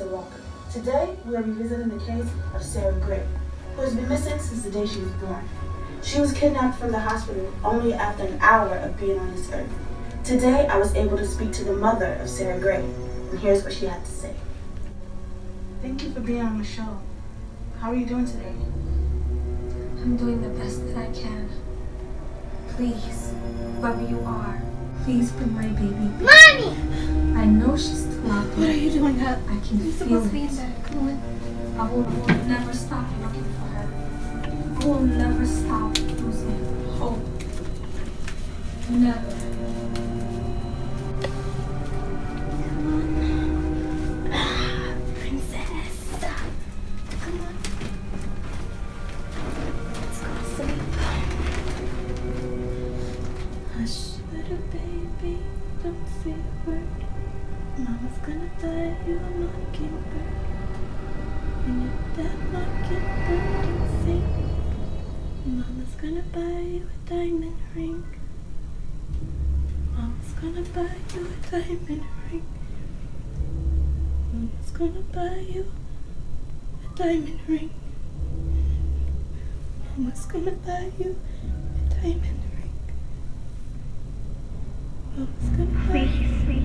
Officer Walker. Today, we are revisiting the case of Sarah Gray, who has been missing since the day she was born. She was kidnapped from the hospital only after an hour of being on this earth. Today, I was able to speak to the mother of Sarah Gray, and here's what she had to say. Thank you for being on the show. How are you doing today? I'm doing the best that I can. Please, whoever you are, please bring my baby back. Mommy! I know she's still out there. What are you doing, Hut? I can You're feel supposed to be it. in bed. Come on. I will never stop looking for her. I will never stop losing hope. Never. Come on. Princess. Come on. Let's go to sleep. Hush, little baby. Don't say a word. Mama's gonna buy you a mockingbird. And if that mockingbird can sing, Mama's gonna buy you a diamond ring. Mama's gonna buy you a diamond ring. Mama's gonna buy you a diamond ring. Mama's gonna buy you a diamond ring. Mama's gonna buy you.